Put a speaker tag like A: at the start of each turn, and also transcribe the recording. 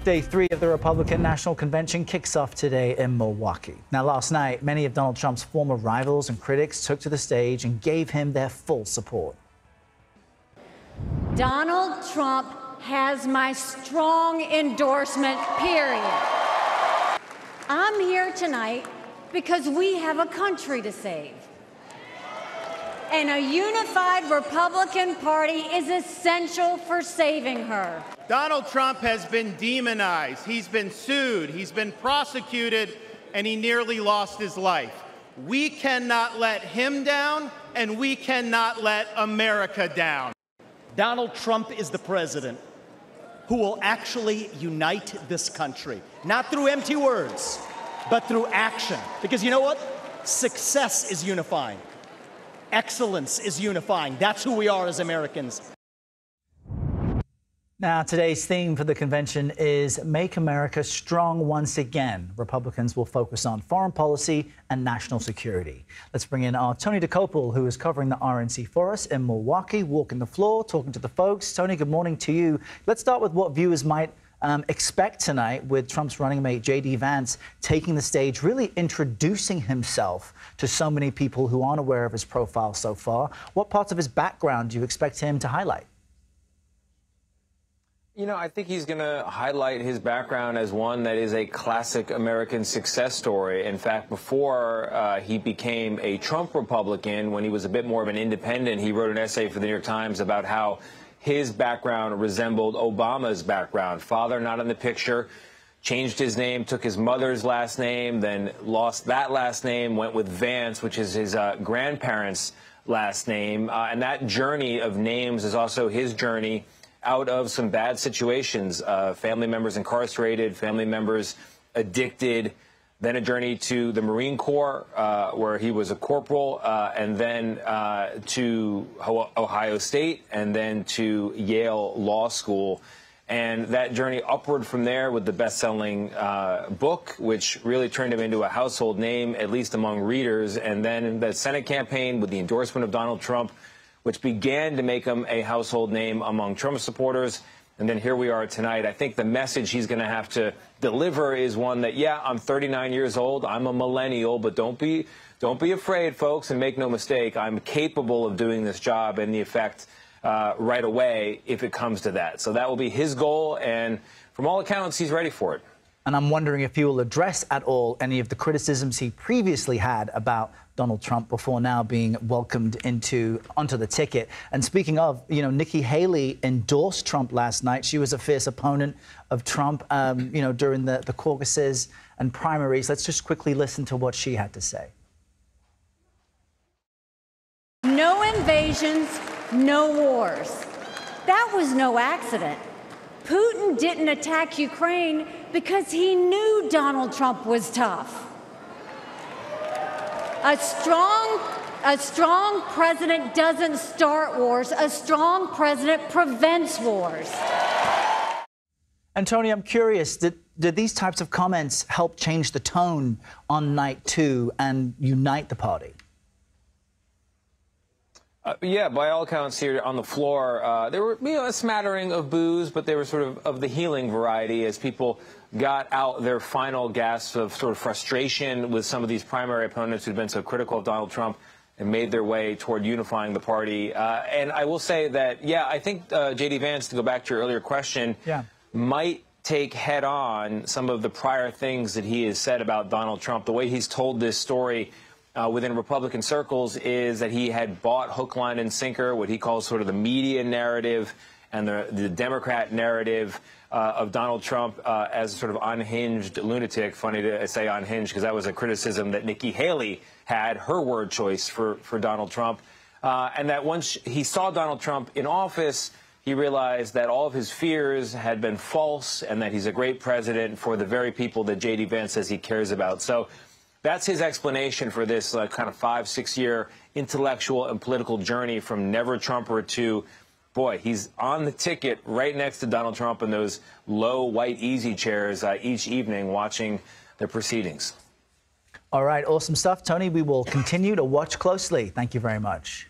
A: Day 3 of the Republican National Convention kicks off today in Milwaukee. Now, last night, many of Donald Trump's former rivals and critics took to the stage and gave him their full support.
B: Donald Trump has my strong endorsement, period. I'm here tonight because we have a country to save. And a unified Republican Party is essential for saving her.
C: Donald Trump has been demonized. He's been sued. He's been prosecuted, and he nearly lost his life. We cannot let him down, and we cannot let America down.
D: Donald Trump is the president who will actually unite this country, not through empty words, but through action. Because you know what? Success is unifying. Excellence is unifying. That's who we are as Americans.
A: Now, today's theme for the convention is Make America Strong Once Again. Republicans will focus on foreign policy and national security. Let's bring in our Tony Dokoupil, who is covering the RNC for us in Milwaukee, walking the floor, talking to the folks. Tony, good morning to you. Let's start with what viewers might expect tonight with Trump's running mate, JD Vance, taking the stage, really introducing himself to so many people who aren't aware of his profile so far. What parts of his background do you expect him to highlight?
E: You know, I think he's going to highlight his background as one that is a classic American success story. In fact, before he became a Trump Republican, when he was a bit more of an independent, he wrote an essay for the New York Times about how his background resembled Obama's background. Father not in the picture, changed his name, took his mother's last name, then lost that last name, went with Vance, which is his grandparents' last name. And that journey of names is also his journey out of some bad situations, family members incarcerated, family members addicted, then a journey to the Marine Corps, where he was a corporal, and then to Ohio State, and then to Yale Law School. And that journey upward from there with the best-selling book, which really turned him into a household name, at least among readers, and then the Senate campaign with the endorsement of Donald Trump, which began to make him a household name among Trump supporters. And then here we are tonight. I think the message he's going to have to deliver is one that, yeah, I'm 39 years old, I'm a millennial, but don't be afraid, folks, and make no mistake, I'm capable of doing this job and the effect right away if it comes to that. So that will be his goal, and from all accounts, he's ready for it.
A: And I'm wondering if he will address at all any of the criticisms he previously had about Donald Trump before now being welcomed onto the ticket. And speaking of, you know, Nikki Haley endorsed Trump last night. She was a fierce opponent of Trump, you know, during the caucuses and primaries. Let's just quickly listen to what she had to say.
B: No invasions, no wars. That was no accident. Putin didn't attack Ukraine because he knew Donald Trump was tough. A strong president doesn't start wars. A strong president prevents wars.
A: And Tony, I'm curious, did these types of comments help change the tone on night 2 and unite the party?
E: Yeah, by all accounts here on the floor, there were a smattering of boos, but they were sort of the healing variety as people got out their final gasps of sort of frustration with some of these primary opponents who'd been so critical of Donald Trump and made their way toward unifying the party. And I will say that, yeah, I think JD Vance, to go back to your earlier question, might take head on some of the prior things that he has said about Donald Trump. The way he's told this story within Republican circles is that he had bought hook, line, and sinker, what he calls sort of the media narrative and the Democrat narrative of Donald Trump as a sort of unhinged lunatic. Funny to say unhinged because that was a criticism that Nikki Haley had, her word choice for Donald Trump. And that once he saw Donald Trump in office, he realized that all of his fears had been false and that he's a great president for the very people that JD Vance says he cares about. So that's his explanation for this kind of 5-6 year intellectual and political journey from never Trumper to, boy, he's on the ticket right next to Donald Trump in those low white easy chairs each evening watching the proceedings.
A: All right, awesome stuff, Tony. We will continue to watch closely. Thank you very much.